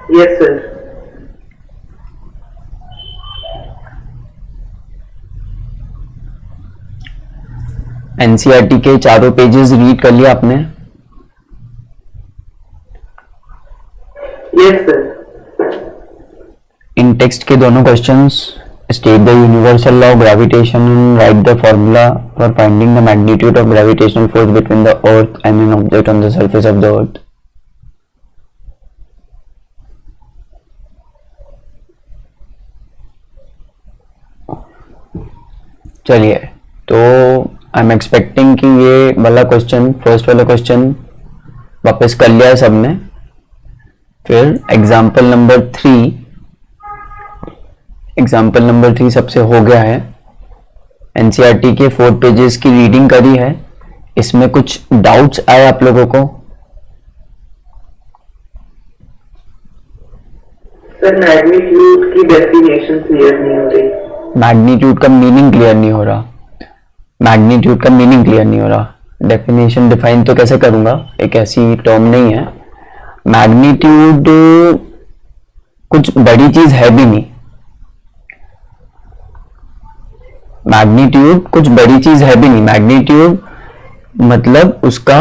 Yes, sir. NCERT के चारों pages read कर लिया आपने? Yes, sir. इन टेक्स्ट के दोनों questions, state the universal law of gravitation and right the formula for finding the magnitude of gravitational force between the earth and an object on the surface of the earth. चलिए, तो I am expecting कि ये वाला question, first वाला question वापस कर लिया है सबने। फिर एग्जाम्पल नंबर 3 सबसे हो गया है। एनसीईआरटी के 4 पेजेस की रीडिंग करी है। इसमें कुछ डाउट्स आए आप लोगों को? सर मैग्नीट्यूड की डेफिनेशन क्लियर नहीं हो रही। मैग्नीट्यूड का मीनिंग क्लियर नहीं हो रहा। मैग्नीट्यूड का मीनिंग क्लियर नहीं हो रहा। डेफिनेशन डिफाइन तो कैसे करूंगा, एक ऐसी टर्म नहीं है। मैग्नीट्यूड कुछ बड़ी चीज है भी नहीं। मैग्नीट्यूड कुछ बड़ी चीज है भी नहीं। मैग्नीट्यूड मतलब उसका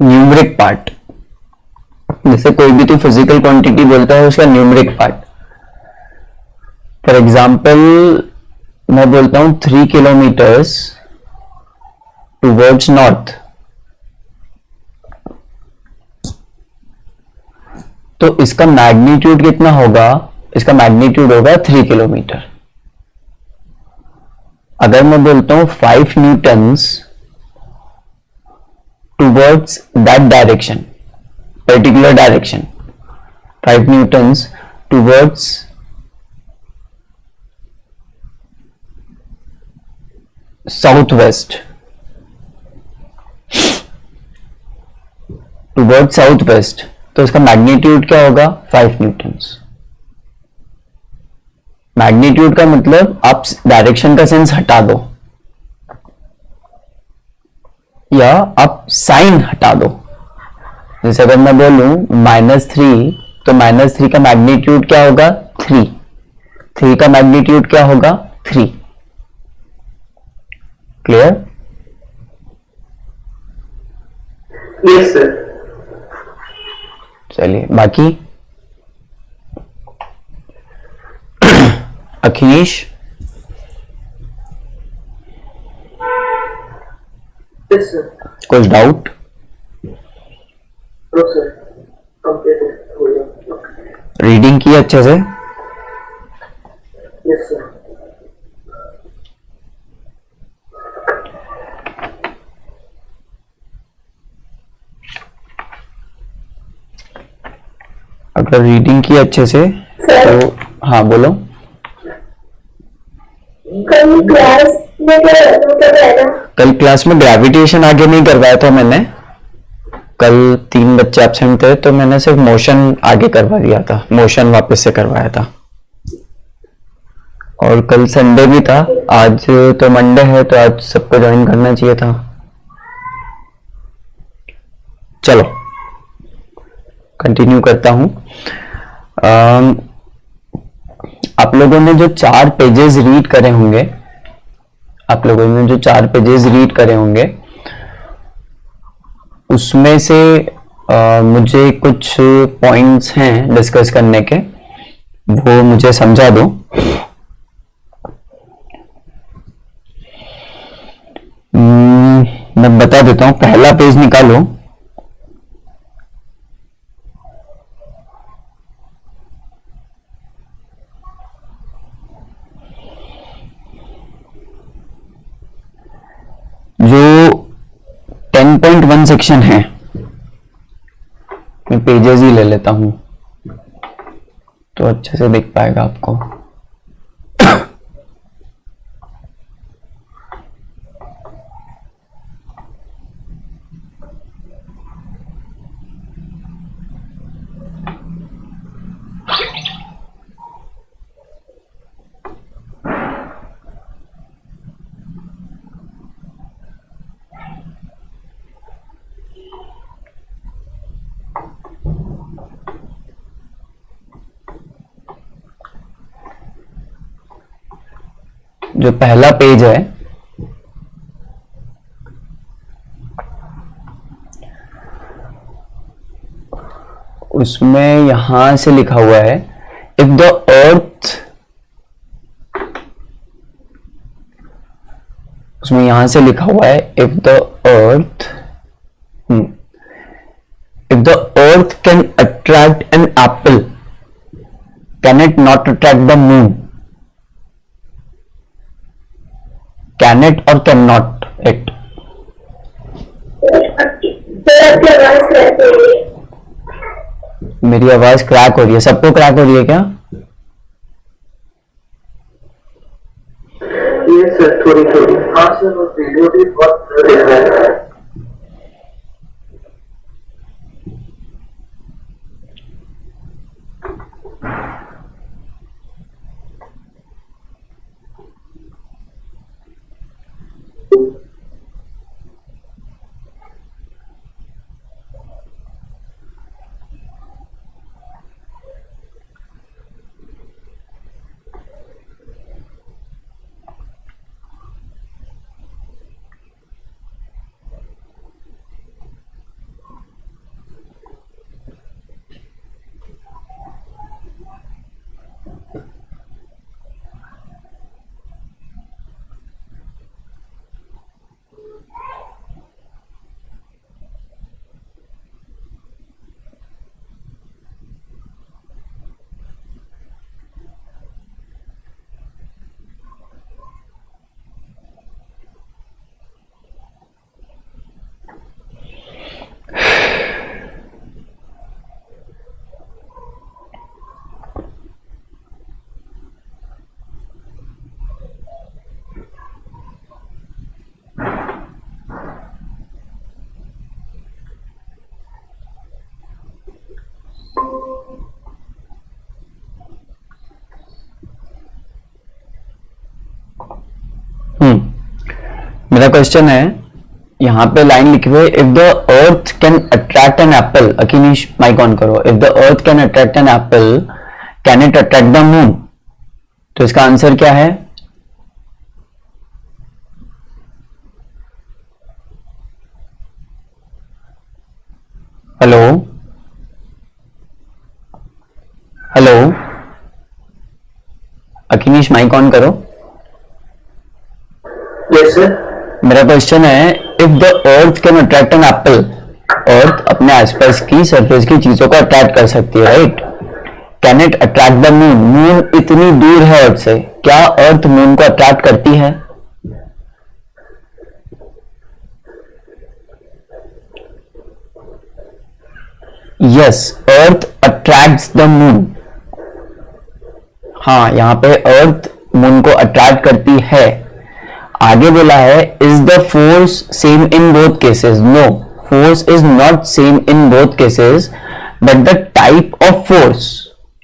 न्यूमरिक पार्ट। जैसे कोई भी तो फिजिकल क्वांटिटी बोलता है, उसका न्यूमरिक पार्ट। फॉर एग्जाम्पल मैं बोलता हूं 3 किलोमीटर्स टूवर्ड्स नॉर्थ, तो इसका मैग्नीट्यूड कितना होगा? इसका मैग्नीट्यूड होगा 3 किलोमीटर। अगर मैं बोलता हूं 5 Newton's towards that direction, particular direction, 5 Newton's towards south west, तो इसका मैग्नीट्यूड क्या होगा? 5 न्यूटन्स। मैग्नीट्यूड का मतलब आप डायरेक्शन का सेंस हटा दो या आप साइन हटा दो। जैसे अगर मैं बोलूं -3, तो -3 का मैग्नीट्यूड क्या होगा? 3। 3 का मैग्नीट्यूड क्या होगा? 3। क्लियर? Yes sir. चलिए बाकी अखिलेश, यस सर। कुछ डाउट? नो सर, कंप्लीट हो गया। रीडिंग की अच्छे से? Yes sir. अगर रीडिंग की अच्छे से तो हाँ बोलो। कल क्लास में ग्रेविटेशन आगे नहीं करवाया था मैंने। कल 3 बच्चे एब्सेंट थे तो मैंने सिर्फ मोशन आगे करवा दिया था, मोशन वापस से करवाया था। और कल संडे भी था, आज तो मंडे है तो आज सबको ज्वाइन करना चाहिए था। चलो कंटिन्यू करता हूं। आप लोगों ने जो 4 पेजेस रीड करे होंगे, उसमें से मुझे कुछ पॉइंट्स हैं डिस्कस करने के, वो मुझे समझा दो। मैं बता देता हूं, पहला पेज निकालो। जो 10.1 सेक्शन है, मैं पेजेस ही ले लेता हूं तो अच्छे से दिख पाएगा आपको। जो पहला पेज है उसमें यहां से लिखा हुआ है इफ द अर्थ, उसमें यहां से लिखा हुआ है if the earth can attract an apple can it not attract the moon? Can it और कैन नॉट इट? मेरी आवाज क्रैक हो रही है, सबको क्रैक हो रही है क्या? यस सर, थोड़ी थोड़ी। हाँ सर, वो वीडियो भी बहुत क्लियर है। मेरा क्वेश्चन है, यहां पे लाइन लिखी हुई है if the earth can attract an apple, अकीनीश माइक ऑन करो, if the earth can attract an apple can it attract the moon? तो इसका आंसर क्या है? हेलो हेलो, अकीनीश माइक ऑन करो। Yes sir. मेरा क्वेश्चन है if the earth can attract an apple, earth अपने आसपास की सरफेस की चीजों को अट्रैक्ट कर सकती है, right? Can it attract the moon? Moon इतनी दूर है अर्थ से, क्या अर्थ मून को अट्रैक्ट करती है? Yes, earth attracts the moon. हाँ, यहां पे अर्थ मून को अट्रैक्ट करती है। आगे बोला है is the force same in both cases? No, force is not same in both cases but the type of force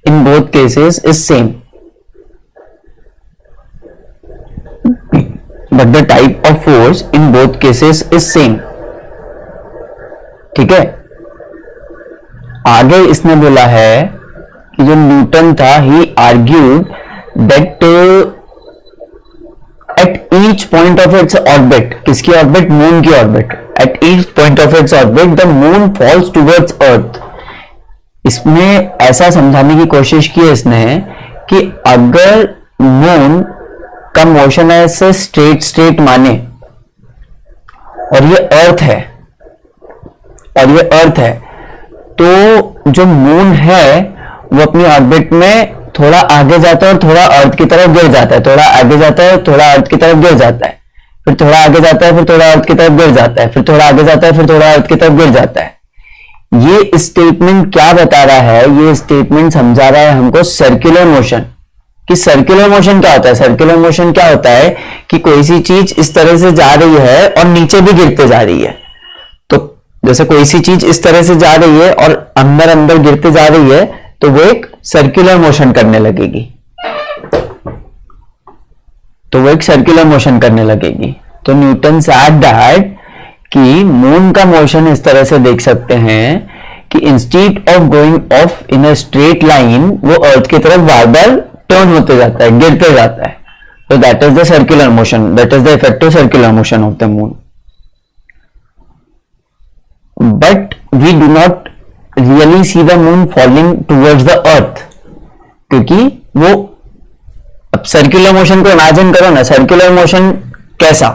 in both cases is same. But the type of force in both cases is same. ठीक है, आगे इसने बोला है कि जो Newton था ही argued that at each point of its orbit, किसकी ऑर्बिट? मून की orbit. at each point of its orbit the moon falls towards earth। इसमें ऐसा समझाने की कोशिश की है इसने कि अगर मून का मोशन ऐसे स्ट्रेट माने और ये अर्थ है तो जो मून है वो अपनी ऑर्बिट में थोड़ा आगे जाता है और थोड़ा अर्थ की तरफ गिर जाता है, थोड़ा आगे जाता है, थोड़ा अर्थ की तरफ गिर जाता है, फिर थोड़ा आगे जाता है, फिर थोड़ा अर्थ की तरफ गिर जाता है, फिर थोड़ा आगे जाता है, फिर थोड़ा अर्थ की तरफ गिर जाता है। ये स्टेटमेंट क्या बता रहा है? ये स्टेटमेंट समझा रहा है हमको सर्कुलर मोशन। कि सर्कुलर मोशन क्या होता है? सर्कुलर मोशन क्या होता है कि कोई सी चीज इस तरह से जा रही है और नीचे भी गिरते जा रही है। तो जैसे कोई सी चीज इस तरह से जा रही है और अंदर अंदर गिरते जा रही है तो वो एक सर्कुलर मोशन करने लगेगी। तो न्यूटन सेड दैट कि मून का मोशन इस तरह से देख सकते हैं कि instead of going of in a straight line वो अर्थ की तरफ बार बार टर्न होते जाता है, गिरते जाता है, So that is the circular motion, that is the effective circular motion of the moon. But we do not really see the moon falling towards the earth, क्योंकि वो, अब सर्कुलर मोशन को इमेजिन करो ना, सर्कुलर मोशन कैसा,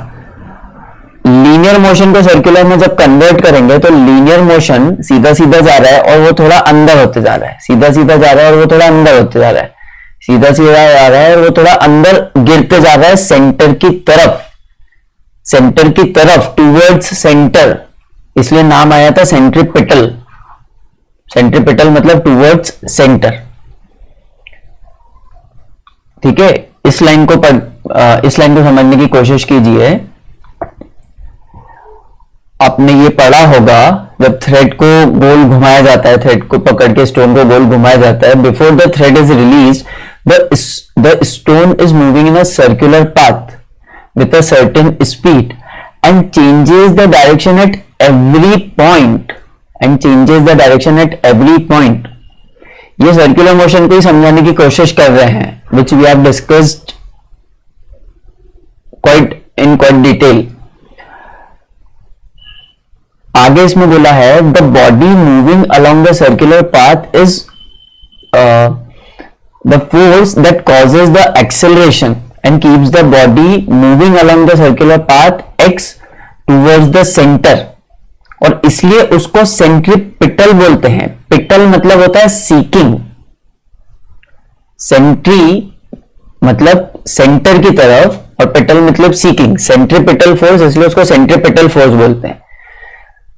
linear motion को circular में जब कन्वर्ट करेंगे तो लीनियर मोशन सीधा सीधा जा रहा है और वो थोड़ा अंदर होते जा रहा है, सीधा सीधा जा रहा है और वो थोड़ा अंदर होते जा रहा है, सीधा सीधा जा रहा है और वो थोड़ा अंदर गिरते जा रहा है सेंटर की तरफ, सेंटर की तरफ, टूवर्ड्स सेंटर, इसलिए नाम आया था सेंट्रीपिटल। सेंट्रीपिटल मतलब टूवर्ड्स सेंटर। ठीक है, इस लाइन को समझने की कोशिश कीजिए। आपने ये पढ़ा होगा, जब थ्रेड को गोल घुमाया जाता है, थ्रेड को पकड़ के स्टोन को गोल घुमाया जाता है, before the thread is release the stone is moving in a circular path with a certain speed and changes the direction at every point, ये सर्कुलर मोशन को ही समझाने की कोशिश कर रहे हैं, which we have discussed quite detail. आगे इसमें बोला है the body moving along the circular path is the force that causes the acceleration and keeps the body moving along the circular path x towards the centre, और इसलिए उसको centripetal बोलते हैं। पिटल मतलब होता है सीकिंग, सेंट्री मतलब सेंटर की तरफ और पिटल मतलब सीकिंग, सेंट्रीपिटल फोर्स, इसलिए उसको सेंट्रीपिटल फोर्स बोलते हैं।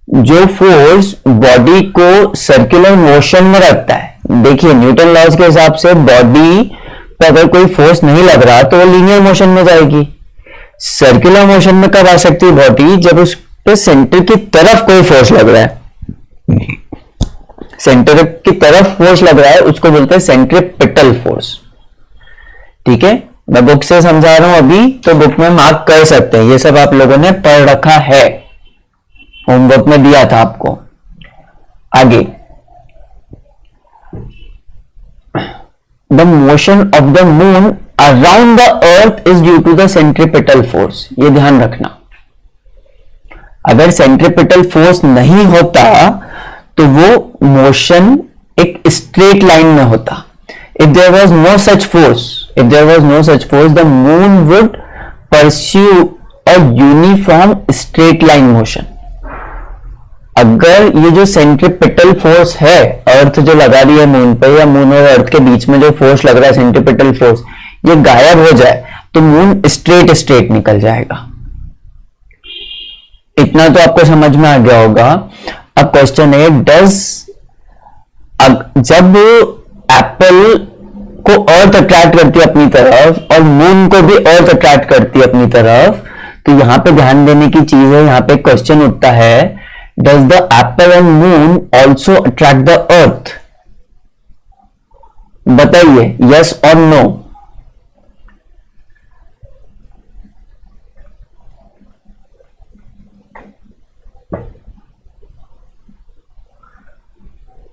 जो फोर्स बॉडी को सर्कुलर मोशन में रखता है, देखिए न्यूटन लॉज के हिसाब से बॉडी पर अगर कोई फोर्स नहीं लग रहा तो वो लीनियर मोशन में जाएगी। सर्कुलर मोशन में कब आ सकती है बॉडी, जब उस पे सेंटर की तरफ कोई फोर्स लग रहा है, सेंटर की तरफ फोर्स लग रहा है, उसको बोलते हैं सेंट्रीपिटल फोर्स। ठीक है, मैं बुक से समझा रहा हूं अभी, तो बुक में मार्क कर सकते हैं, ये सब आप लोगों ने पढ़ रखा है, होमवर्क में दिया था आपको। आगे, the motion of the moon around the earth is due to the centripetal force, ये ध्यान रखना। अगर सेंट्रीपिटल फोर्स नहीं होता तो वो मोशन एक स्ट्रेट लाइन में होता। If there was no such force the moon would pursue a uniform straight line motion. अगर ये जो सेंट्रीपिटल फोर्स है, अर्थ जो लगा रही है मून पे, या मून और अर्थ के बीच में जो फोर्स लग रहा है सेंट्रीपिटल फोर्स, ये गायब हो जाए तो मून स्ट्रेट निकल जाएगा। इतना तो आपको समझ में आ गया होगा। अब क्वेश्चन है, जब एप्पल को अर्थ अट्रैक्ट करती है अपनी तरफ और मून को भी अर्थ अट्रैक्ट करती है अपनी तरफ, तो यहां पे ध्यान देने की चीज है, यहां पे क्वेश्चन उठता है, does the Apple and moon also attract the earth? बताइए, यस और नो।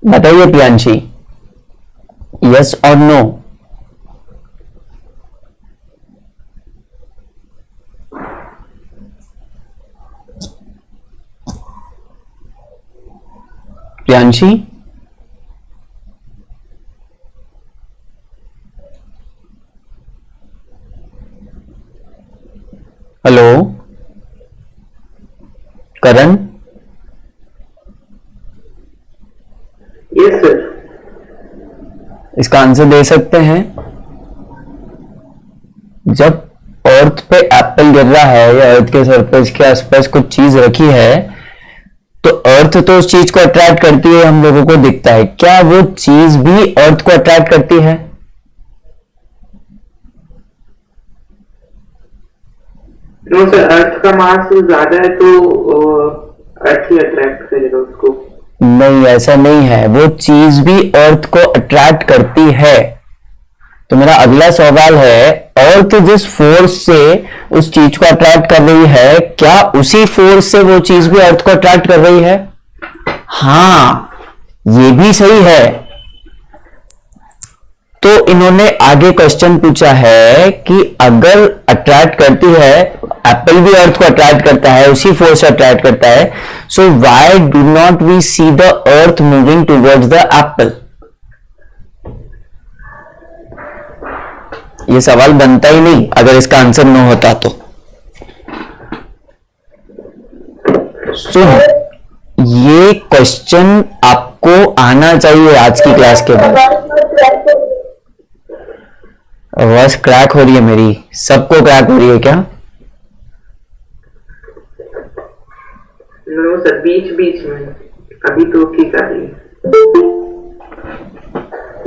बताइए प्रियांशी, यस और नो। प्रियांशी, हेलो, करण, यस सर। इसका आंसर दे सकते हैं? जब अर्थ पे एप्पल गिर रहा है या अर्थ के सरफेस के आसपास कुछ चीज रखी है, तो अर्थ तो उस चीज को अट्रैक्ट करती है, हम लोगों को दिखता है। क्या वो चीज भी अर्थ को अट्रैक्ट करती है? नो सर, अर्थ का मास ज्यादा है तो अर्थ ही अट्रैक्ट करेगा उसको। नहीं, ऐसा नहीं है, वो चीज भी अर्थ को अट्रैक्ट करती है। तो मेरा अगला सवाल है, अर्थ जिस फोर्स से उस चीज को अट्रैक्ट कर रही है, क्या उसी फोर्स से वो चीज भी अर्थ को अट्रैक्ट कर रही है? हाँ, ये भी सही है। तो इन्होंने आगे क्वेश्चन पूछा है कि अगर अट्रैक्ट करती है, एप्पल भी अर्थ को अट्रैक्ट करता है, उसी फोर्स से अट्रैक्ट करता है, so why do not we see the earth moving towards the apple? ये सवाल बनता ही नहीं अगर इसका आंसर न होता तो। सो ये क्वेश्चन आपको आना चाहिए आज की क्लास के बाद। आवाज क्रैक हो रही है मेरी, सबको क्रैक हो रही है क्या? नो सर, बीच बीच में, अभी तो ठीक आ रही है।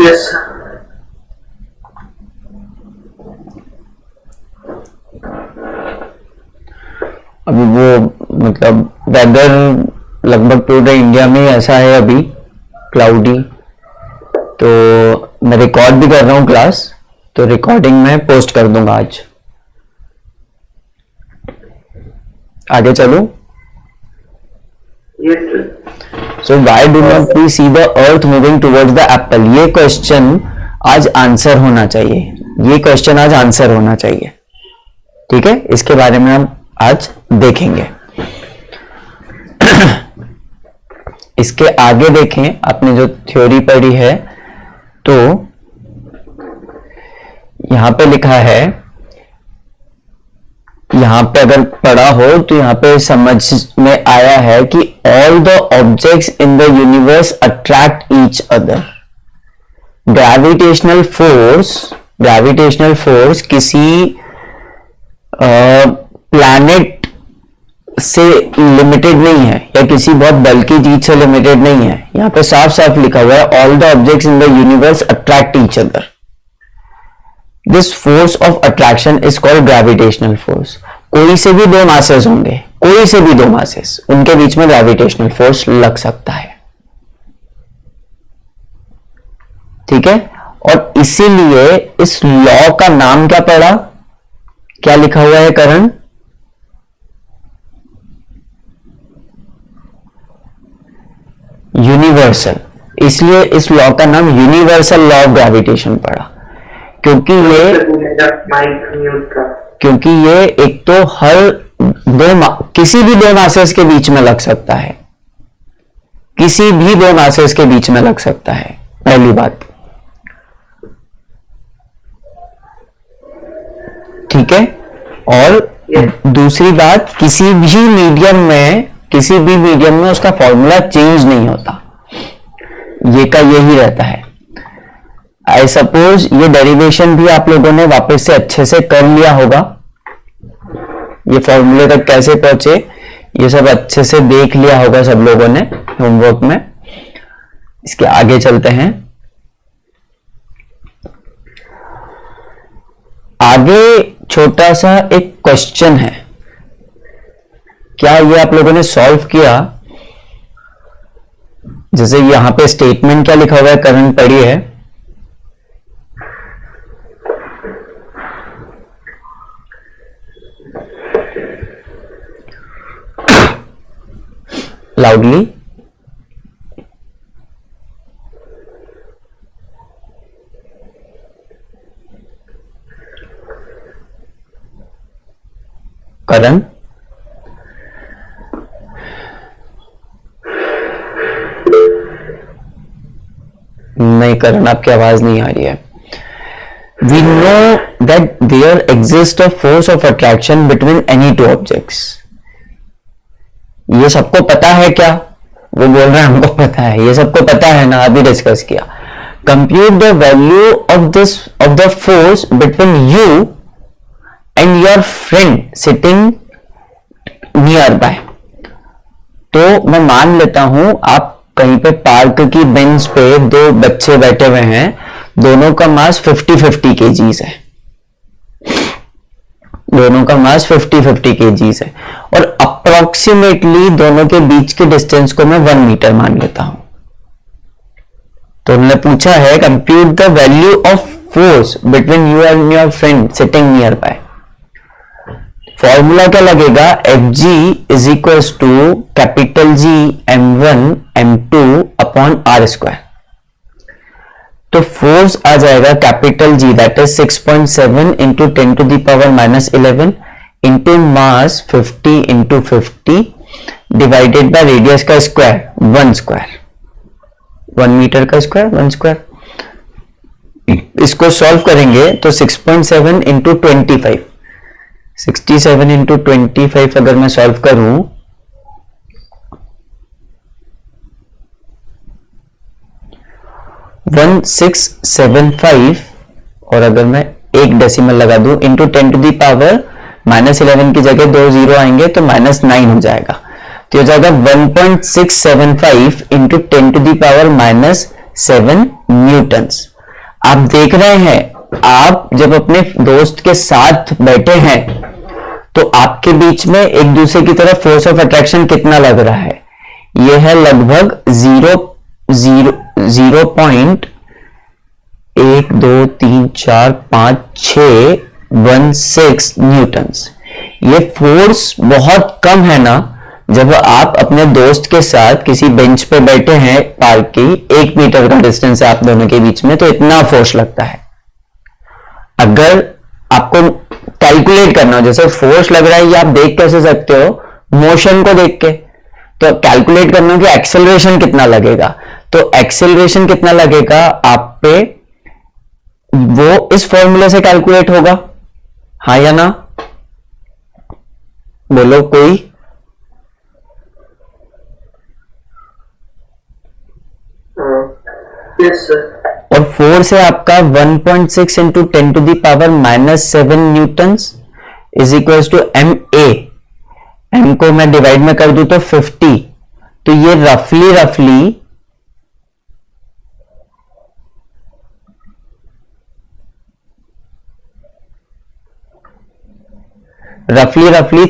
Yes sir. अभी वो मतलब वेदर लगभग पूरे इंडिया में ऐसा है अभी, क्लाउडी। तो मैं रिकॉर्ड भी कर रहा हूँ क्लास, तो रिकॉर्डिंग में पोस्ट कर दूंगा आज। आगे चलो। Yes sir. So why do not we see the earth moving towards the apple? ये क्वेश्चन आज आंसर होना चाहिए, ये क्वेश्चन आज आंसर होना चाहिए। ठीक है, इसके बारे में हम आज देखेंगे। इसके आगे देखें, आपने जो थ्योरी पढ़ी है, तो यहां पे लिखा है, यहां पे अगर पढ़ा हो तो यहां पे समझ में आया है कि all the objects in the universe attract each other. Gravitational force किसी प्लैनेट से लिमिटेड नहीं है या किसी बहुत बल्कि चीज से लिमिटेड नहीं है। यहां पे साफ साफ लिखा हुआ है all the objects in the universe attract each other. This force of attraction is called gravitational force. कोई से भी दो मासेस होंगे, कोई से भी दो मासेस, उनके बीच में ग्रेविटेशनल फोर्स लग सकता है। ठीक है, और इसीलिए इस लॉ का नाम क्या पड़ा, क्या लिखा हुआ है करण? यूनिवर्सल। इसलिए इस लॉ का नाम यूनिवर्सल लॉ ऑफ ग्रेविटेशन पड़ा, क्योंकि ये एक तो हर किसी भी दो मासेस के बीच में लग सकता है, किसी भी दो मासेस के बीच में लग सकता है, पहली बात। ठीक है, और दूसरी बात, किसी भी मीडियम में उसका फॉर्मूला चेंज नहीं होता, ये का यही रहता है। आई सपोज ये डेरिवेशन भी आप लोगों ने वापस से अच्छे से कर लिया होगा, ये फॉर्मूले तक कैसे पहुंचे ये सब अच्छे से देख लिया होगा सब लोगों ने होमवर्क में। इसके आगे चलते हैं। आगे छोटा सा एक क्वेश्चन है, क्या ये आप लोगों ने सॉल्व किया? जैसे यहां पे स्टेटमेंट क्या लिखा हुआ है, करंट पढ़ी है। लाउडली। करण, नहीं करण, आपकी आवाज नहीं आ रही है। We know that there exists a force of attraction between any two objects. ये सबको पता है क्या? वो बोल रहे हैं हमको पता है, ये सबको पता है ना, अभी डिस्कस किया। Compute the value of the force between you and your friend sitting nearby. तो मैं मान लेता हूं आप कहीं पे पार्क की बेंच पे दो बच्चे बैठे हुए हैं, दोनों का मास 50-50 kgs है, दोनों का मास 50-50 kgs है, और अप्रोक्सीमेटली दोनों के बीच के डिस्टेंस को मैं 1 मीटर मान लेता हूं। तो उन्होंने पूछा है compute the value of force between you and your friend sitting near बाय। फॉर्मूला क्या लगेगा? Fg is equal to capital G m1 m2 upon r square. तो फोर्स आ जाएगा capital G, that is 6.7 into 10 to the power -11 into mass 50 into 50 divided by radius का square 1 square, 1 metre का square 1 square. इसको solve करेंगे तो 6.7 into 25, 67 into 25 अगर मैं सॉल्व करूं 1675, और अगर मैं एक डेसिमल लगा दूं इंटू 10 टू दी पावर -11 की जगह 2 जीरो आएंगे तो -9 हो जाएगा, तो हो जाएगा 1.675 into 10 to the power -7 newtons. आप देख रहे हैं, आप जब अपने दोस्त के साथ बैठे हैं तो आपके बीच में एक दूसरे की तरफ फोर्स ऑफ अट्रैक्शन कितना लग रहा है, यह है लगभग 0.1234566 न्यूटन्स। ये फोर्स बहुत कम है ना, जब आप अपने दोस्त के साथ किसी बेंच पे बैठे हैं पार्क की, 1 मीटर का डिस्टेंस है आप दोनों के बीच में, तो इतना फोर्स लगता है। अगर आपको कैलकुलेट करना हो, जैसे फोर्स लग रहा है ये आप देख कैसे सकते हो, मोशन को देख के, तो कैलकुलेट करना हो कि एक्सेलरेशन कितना लगेगा, तो एक्सेलरेशन कितना लगेगा आप पे, वो इस फॉर्मूले से कैलकुलेट होगा, हाँ या ना, बोलो कोई। Yes sir. और फोर्स है आपका 1.6 into 10 to the power -7 newtons is equal to M A. M को मैं डिवाइड में कर दूं तो 50, तो ये रफली रफली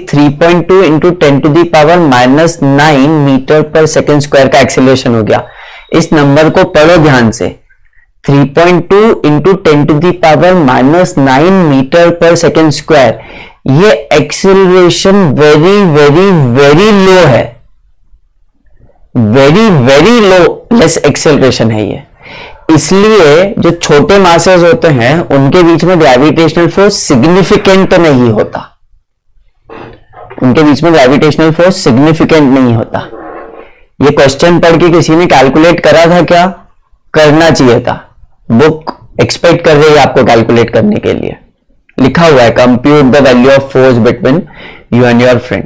3.2 into 10 to the power -9 metre पर सेकेंड स्क्वायर का एक्सेलरेशन हो गया। इस नंबर को पढ़ो ध्यान से, 3.2 into 10 to the power -9 metre पर सेकेंड स्क्वायर, ये एक्सेलरेशन वेरी लो है, वेरी लेस एक्सेलरेशन है ये। इसलिए जो छोटे मासेस होते हैं उनके बीच में ग्रेविटेशनल फोर्स सिग्निफिकेंट नहीं होता, उनके बीच में ग्रेविटेशनल फोर्स सिग्निफिकेंट नहीं होता। ये क्वेश्चन पढ़ के किसी ने कैलकुलेट करा था क्या? करना चाहिए था, बुक एक्सपेक्ट कर रही है आपको कैलकुलेट करने के लिए, लिखा हुआ है compute the value of force between you and your friend.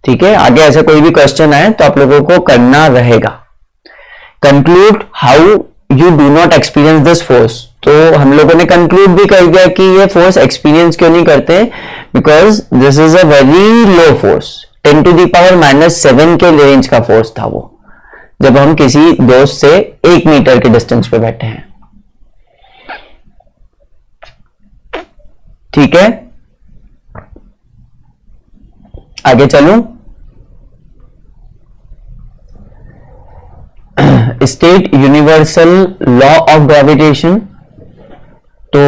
ठीक है, आगे ऐसा कोई भी क्वेश्चन आए तो आप लोगों को करना रहेगा। Conclude how you do not experience this force, तो हम लोगों ने कंक्लूड भी कर दिया कि ये फोर्स एक्सपीरियंस क्यों नहीं करते, because this is a very low force, 10 to the power -7 के रेंज का फोर्स था वो, जब हम किसी दोस्त से 1 मीटर के डिस्टेंस पे बैठे हैं। ठीक है, आगे चलूं। State universal law of gravitation, तो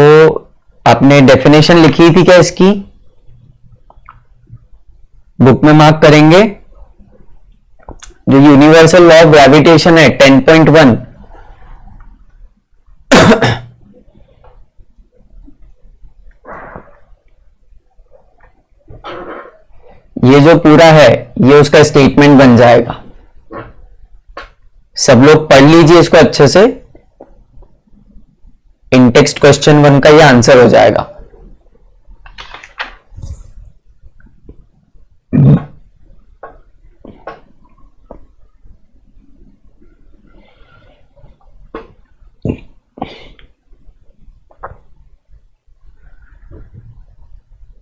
आपने डेफिनेशन लिखी थी क्या इसकी? बुक में मार्क करेंगे। जो यूनिवर्सल लॉ ऑफ ग्रेविटेशन है 10.1, ये जो पूरा है ये उसका स्टेटमेंट बन जाएगा। सब लोग पढ़ लीजिए इसको अच्छे से, इन टेक्स्ट क्वेश्चन 1 का ये आंसर हो जाएगा।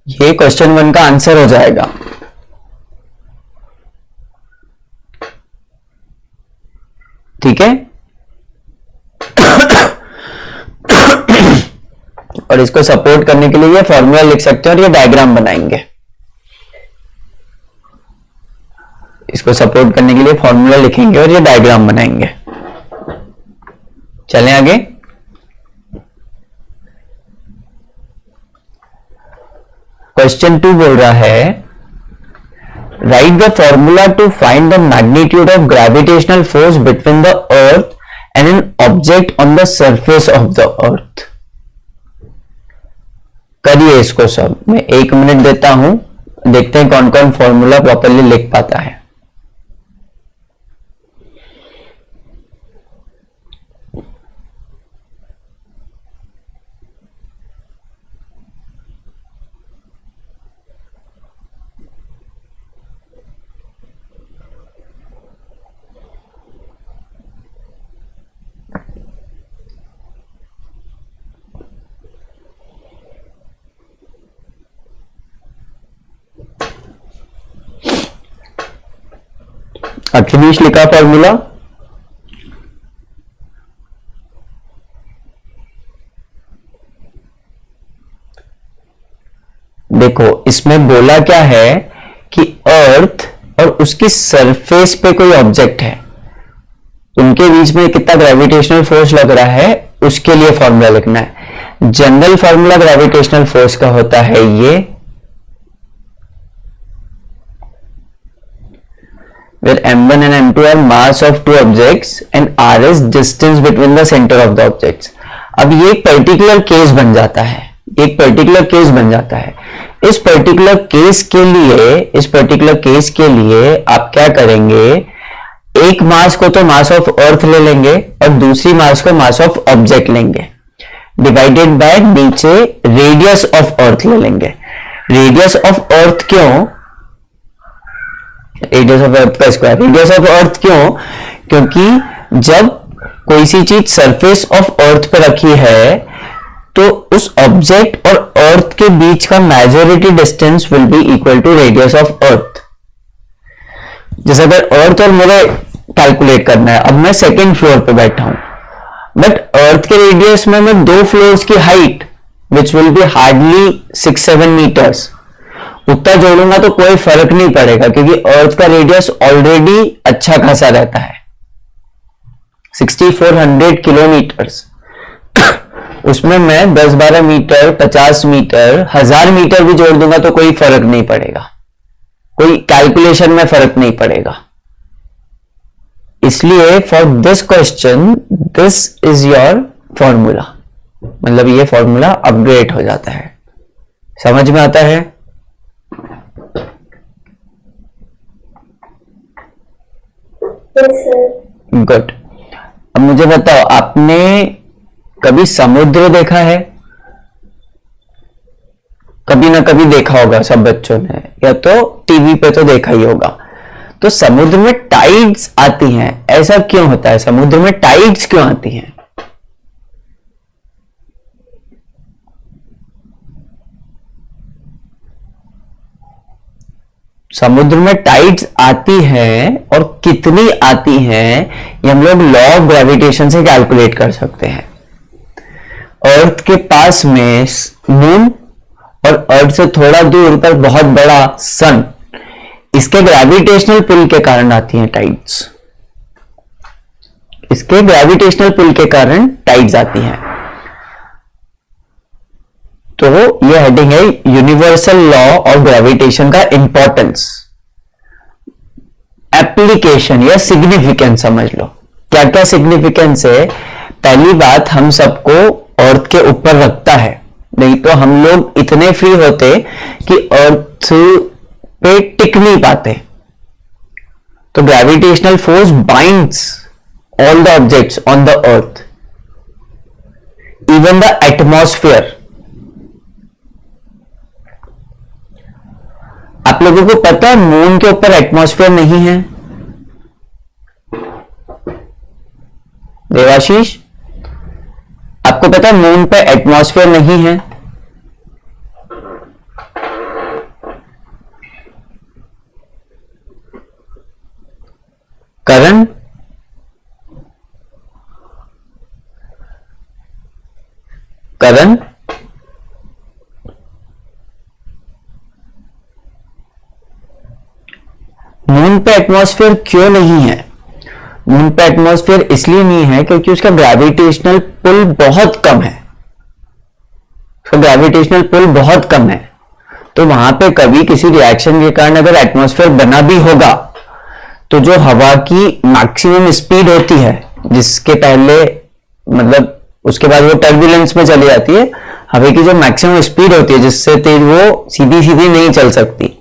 ये क्वेश्चन 1 का आंसर हो जाएगा। ठीक है, और इसको सपोर्ट करने के लिए ये फॉर्मूला लिख सकते हैं और ये डायग्राम बनाएंगे। इसको सपोर्ट करने के लिए फॉर्मूला लिखेंगे और ये डायग्राम बनाएंगे। चलें आगे। क्वेश्चन 2 बोल रहा है, write the formula to find the magnitude of gravitational force between the earth and an object on the surface of the earth. करिए इसको सब, मैं 1 मिनट देता हूं, देखते हैं कौन कौन फॉर्मूला प्रॉपरली लिख पाता है. अखिलेश लिखा फॉर्मूला. देखो इसमें बोला क्या है कि अर्थ और उसकी सरफेस पे कोई ऑब्जेक्ट है, उनके बीच में कितना ग्रेविटेशनल फोर्स लग रहा है उसके लिए फॉर्मूला लिखना है. जनरल फॉर्मूला ग्रेविटेशनल फोर्स का होता है ये, where m1 and m2 are mass of two objects and r is distance between the center of the objects. अब ये एक पर्टिकुलर केस बन जाता है, एक पर्टिकुलर केस बन जाता है. इस पर्टिकुलर केस के लिए आप क्या करेंगे, एक मास को तो मास ऑफ अर्थ ले लेंगे और दूसरी मास को मास ऑफ ऑब्जेक्ट लेंगे, डिवाइडेड बाय नीचे रेडियस ऑफ अर्थ ले लेंगे. रेडियस ऑफ अर्थ क्यों, रेडियस ऑफ अर्थ का स्क्वायर. रेडियस ऑफ अर्थ क्यों, क्योंकि जब कोई सी चीज सरफेस ऑफ अर्थ पर रखी है तो उस ऑब्जेक्ट और अर्थ के बीच का majority distance will be equal to radius of earth. जैसे अगर अर्थ और मुझे कैलकुलेट करना है, अब मैं सेकेंड फ्लोर पे बैठा हूं, बट अर्थ के रेडियस में मैं 2 फ्लोर्स की height which will be hardly 6-7 metres उतना जोड़ूंगा तो कोई फर्क नहीं पड़ेगा, क्योंकि अर्थ का रेडियस ऑलरेडी अच्छा खासा रहता है 6400 किलोमीटर्स. उसमें मैं 10-12 मीटर, 50 मीटर, 1000 मीटर भी जोड़ दूंगा तो कोई फर्क नहीं पड़ेगा, कोई कैलकुलेशन में फर्क नहीं पड़ेगा. इसलिए for this question this is your formula, मतलब ये फॉर्मूला अपग्रेड हो जाता है. समझ में आता है? गुड. अब मुझे बताओ, आपने कभी समुद्र देखा है? कभी ना कभी देखा होगा सब बच्चों ने, या तो टीवी पे तो देखा ही होगा. तो समुद्र में टाइड्स आती हैं, ऐसा क्यों होता है? समुद्र में टाइड्स क्यों आती हैं? समुद्र में टाइड्स आती हैं और कितनी आती हैं ये हम लोग लॉ ऑफ ग्रेविटेशन से कैलकुलेट कर सकते हैं. अर्थ के पास में मून और अर्थ से थोड़ा दूर पर बहुत बड़ा सन, इसके ग्रेविटेशनल पुल के कारण आती हैं टाइड्स. इसके ग्रेविटेशनल पुल के कारण टाइड्स आती हैं. तो ये हेडिंग है यूनिवर्सल लॉ ऑफ ग्रेविटेशन का इंपॉर्टेंस, एप्लीकेशन या सिग्निफिकेंस समझ लो. क्या क्या सिग्निफिकेंस है? पहली बात, हम सबको अर्थ के ऊपर रखता है, नहीं तो हम लोग इतने फ्री होते कि अर्थ पे टिक नहीं पाते. तो gravitational force binds all the objects on the earth, even the atmosphere. आप लोगों को पता है मून के ऊपर एटमॉस्फेयर नहीं है? देवाशीष, आपको पता है मून पे एटमॉस्फेयर नहीं है? करण, करण, मून पे एटमॉस्फेयर क्यों नहीं है? मून पे एटमॉस्फेयर इसलिए नहीं है क्योंकि उसका ग्रेविटेशनल पुल बहुत कम है. उसका ग्रेविटेशनल पुल बहुत कम है. तो वहां पे कभी किसी रिएक्शन के कारण अगर एटमॉस्फेयर बना भी होगा तो जो हवा की मैक्सिमम स्पीड होती है जिसके पहले मतलब उसके बाद वो टर्बुलेंस में चली जाती है। हवा की जो मैक्सिमम स्पीड होती है जिससे तेज वो सीधी सीधी नहीं चल सकती,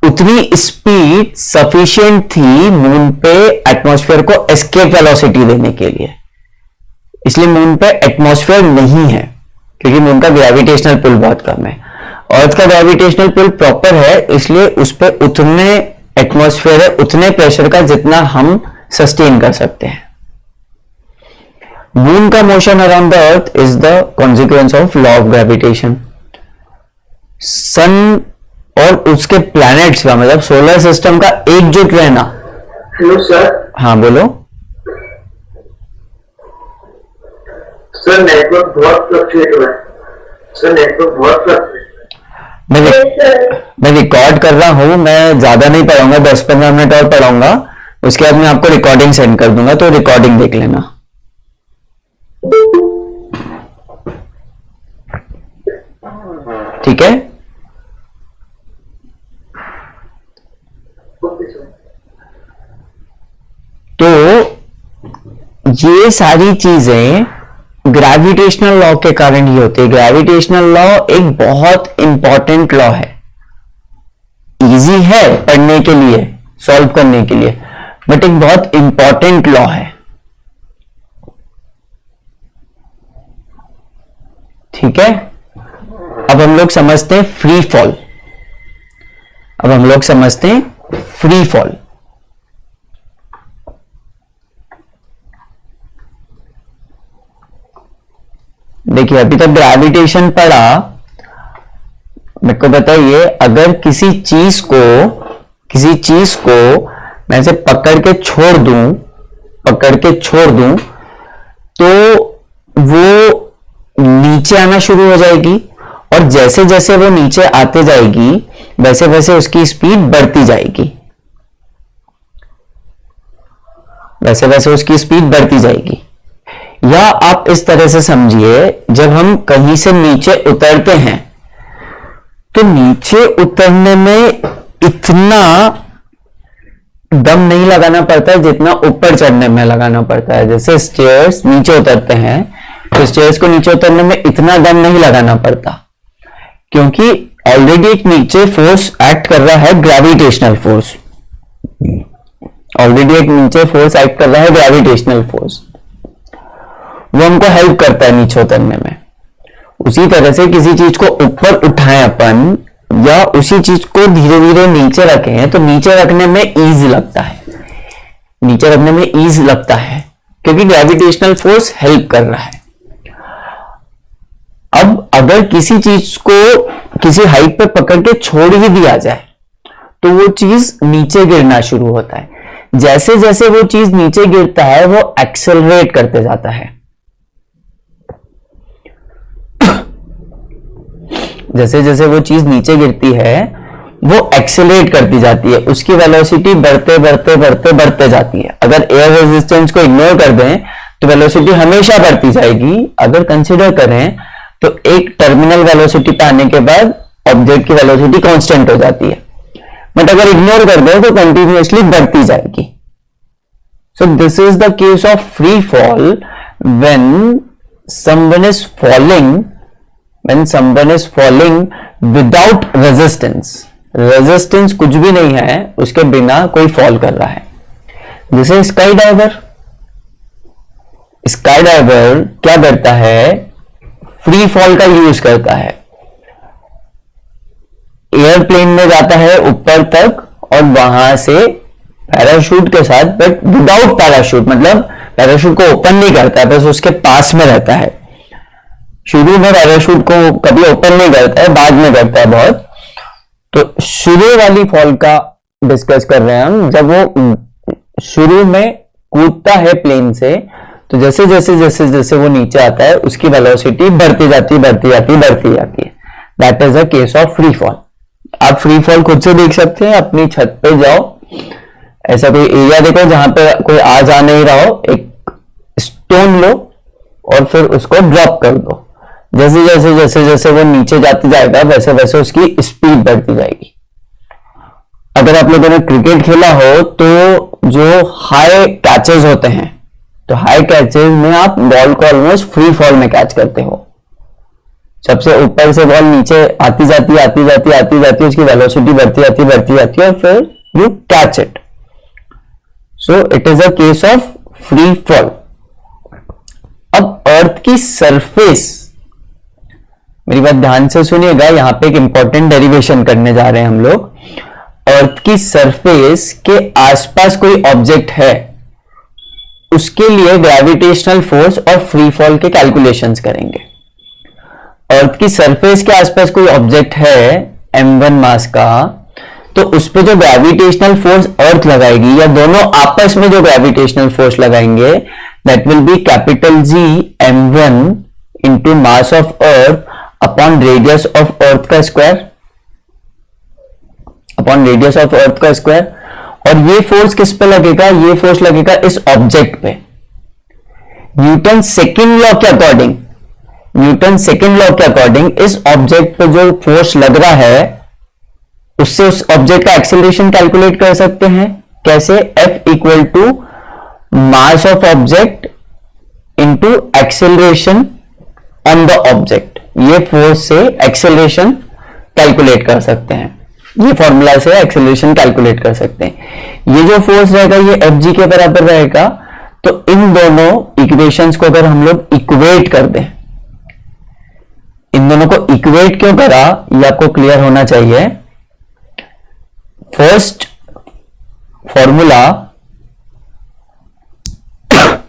उतनी स्पीड सफिशिएंट थी मून पे एटमॉस्फेयर को एस्केप वेलोसिटी देने के लिए। इसलिए मून पे एटमॉस्फेयर नहीं है क्योंकि मून का ग्रेविटेशनल पुल बहुत कम है। अर्थ का ग्रेविटेशनल पुल प्रॉपर है, इसलिए उस पर उतने एटमॉस्फेयर है, उतने प्रेशर का जितना हम सस्टेन कर सकते हैं। मून का motion around the earth is the consequence of law of gravitation. Sun और उसके प्लैनेट्स का मतलब सोलर सिस्टम का एकजुट रहना। Hello sir. हाँ बोलो। सर नेटवर्क बहुत फ्लक्चुएट हुआ है। सर नेटवर्क बहुत फ्लक्चुएट। मैं रिकॉर्ड कर रहा हूं, मैं ज्यादा नहीं पढ़ाऊंगा, 10-15 मिनट और पढ़ाऊंगा, उसके बाद मैं आपको रिकॉर्डिंग सेंड कर दूंगा, तो रिकॉर्डिंग देख लेना। ठीक है। तो ये सारी चीजें ग्रेविटेशनल लॉ के कारण ही होती है। ग्रेविटेशनल लॉ एक बहुत इंपॉर्टेंट लॉ है, इजी है पढ़ने के लिए, सॉल्व करने के लिए, बट एक बहुत इंपॉर्टेंट लॉ है। ठीक है। अब हम लोग समझते हैं फ्री फॉल। Free fall. देखिए अभी तक ग्रेविटेशन पढ़ा, मेरे को बताइए अगर किसी चीज को मैं से पकड़ के छोड़ दूं तो वो नीचे आना शुरू हो जाएगी, और जैसे जैसे वो नीचे आते जाएगी वैसे वैसे उसकी स्पीड बढ़ती जाएगी। या आप इस तरह से समझिए, जब हम कहीं से नीचे उतरते हैं तो नीचे उतरने में इतना दम नहीं लगाना पड़ता है जितना ऊपर चढ़ने में लगाना पड़ता है। जैसे स्टेयर्स नीचे उतरते हैं तो स्टेयर्स को नीचे उतरने में इतना दम नहीं लगाना पड़ता, क्योंकि ऑलरेडी एक नीचे फोर्स एक्ट कर रहा है, ग्रेविटेशनल फोर्स। वो हमको हेल्प करता है नीचे उतरने में। उसी तरह से किसी चीज को ऊपर उठाएं अपन, या उसी चीज को धीरे धीरे नीचे रखें, तो नीचे रखने में ईज लगता है क्योंकि ग्रेविटेशनल फोर्स हेल्प कर रहा है। अब अगर किसी चीज को किसी हाइट पे पकड़ के छोड़ ही दिया जाए तो वो चीज नीचे गिरना शुरू होता है। जैसे जैसे वो चीज नीचे गिरता है वो एक्सेलरेट करते जाता है। जैसे जैसे वो चीज नीचे गिरती है वो एक्सेलरेट करती जाती है, उसकी वेलोसिटी बढ़ते जाती है। अगर एयर रेजिस्टेंस को इग्नोर कर दें तो वेलोसिटी हमेशा बढ़ती जाएगी। अगर कंसीडर करें तो एक टर्मिनल वेलोसिटी पे आने के बाद ऑब्जेक्ट की वेलोसिटी कांस्टेंट हो जाती है, बट अगर इग्नोर कर दो तो कंटिन्यूअसली बढ़ती जाएगी। So this is the case of free fall when someone is falling without resistance कुछ भी नहीं है, उसके बिना कोई फॉल कर रहा है। जैसे स्काई डाइवर क्या करता है, फ्री फॉल का यूज करता है। एयरप्लेन में जाता है ऊपर तक और वहां से पैराशूट के साथ, बट विदाउट पैराशूट, मतलब पैराशूट को ओपन नहीं करता है, बस उसके पास में रहता है। शुरू में पैराशूट को कभी ओपन नहीं करता है, बाद में करता है बहुत। तो शुरू वाली फॉल का डिस्कस कर रहे हैं हम। जब वो शुरू में कूदता है प्लेन से, तो जैसे जैसे वो नीचे आता है उसकी वेलोसिटी बढ़ती जाती है। That is a case of free fall. आप फ्री फॉल खुद से देख सकते हैं। अपनी छत पे जाओ, ऐसा कोई एरिया देखो जहां पे कोई आ जा नहीं रहा हो, एक स्टोन लो और फिर उसको ड्रॉप कर दो। जैसे वो नीचे जाते जाएगा वैसे वैसे उसकी स्पीड बढ़ती जाएगी। अगर आप लोगों ने क्रिकेट खेला हो तो जो हाई कैचेस होते हैं, तो हाई कैचेज में आप बॉल को ऑलमोस्ट फ्री फॉल में कैच करते हो, सबसे ऊपर से बॉल नीचे आती जाती है, उसकी वेलोसिटी बढ़ती जाती है और फिर you catch it. So it is a case of free fall. अब अर्थ की सरफेस, मेरी बात ध्यान से सुनिएगा, यहां पे एक इंपॉर्टेंट डेरिवेशन करने जा रहे हैं हम लोग। अर्थ की सरफेस के आसपास कोई ऑब्जेक्ट है, उसके लिए ग्रेविटेशनल फोर्स और फ्री फॉल के कैलकुलेशंस करेंगे। अर्थ की सरफेस के आसपास कोई ऑब्जेक्ट है m1 मास का, तो उस पे जो ग्रेविटेशनल फोर्स अर्थ लगाएगी या दोनों आपस में जो ग्रेविटेशनल फोर्स लगाएंगे, that will be capital G m1 into mass of earth upon radius of earth का square, upon radius of earth का स्क्वायर। और ये फोर्स किस पे लगेगा? ये फोर्स लगेगा इस ऑब्जेक्ट पे। न्यूटन सेकंड लॉ के अकॉर्डिंग, इस ऑब्जेक्ट पे जो फोर्स लग रहा है उससे उस ऑब्जेक्ट का एक्सेलरेशन कैलकुलेट कर सकते हैं। कैसे? F equal to mass of object into acceleration on the object. ये फोर्स से एक्सेलरेशन कैलकुलेट कर सकते हैं, ये फॉर्मूला से एक्सेलरेशन कैलकुलेट कर सकते हैं। ये जो फोर्स रहेगा ये Fg के बराबर रहेगा। तो इन दोनों इक्वेशंस को अगर हम लोग इक्वेट कर दें, इन दोनों को इक्वेट क्यों करा ये आपको क्लियर होना चाहिए। First formula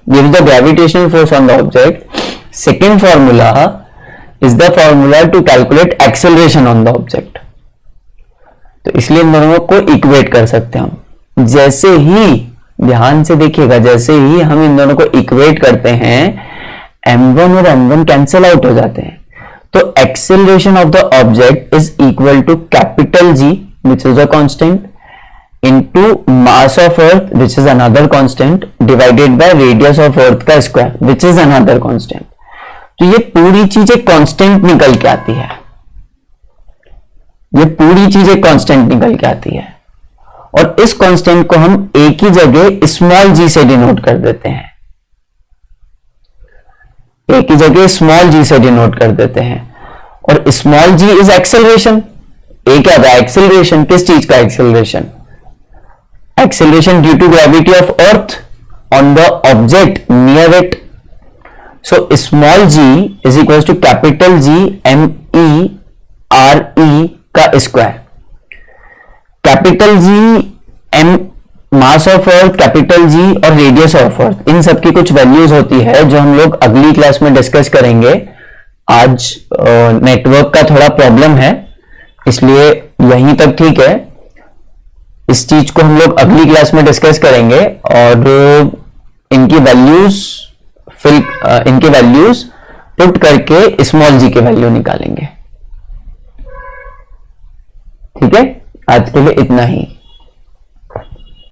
gives the gravitational force on the object, second formula is the formula to calculate acceleration on the object। तो इसलिए इन दोनों को इक्वेट कर सकते हैं हम। जैसे ही, ध्यान से देखिएगा, जैसे ही हम इन दोनों को इक्वेट करते हैं m1 और m1 कैंसिल आउट हो जाते हैं। तो acceleration of the object is equal to capital G which is a constant into mass of earth which is another constant divided by radius of earth का square which is another constant। तो ये पूरी चीजें constant निकल के आती है, ये पूरी चीजें कांस्टेंट निकल के आती है। और इस कांस्टेंट को हम एक ही जगह स्मॉल g से डिनोट कर देते हैं, एक ही जगह स्मॉल g से डिनोट कर देते हैं। और स्मॉल g इज एक्सेलरेशन। ए क्या था? एक्सेलरेशन। किस चीज का acceleration? Acceleration due to gravity of earth on the object near it। So small g is equals to capital G m e r e का square. Capital G m mass of earth, capital G और radius of अर्थ, इन सब की कुछ values होती है जो हम लोग अगली क्लास में डिस्कस करेंगे। आज नेटवर्क का थोड़ा प्रॉब्लम है, इसलिए यहीं तक ठीक है। इस चीज को हम लोग अगली क्लास में डिस्कस करेंगे और इनकी वैल्यूज पुट करके स्मॉल g की वैल्यू निकालेंगे। ठीक है, आज के लिए इतना ही।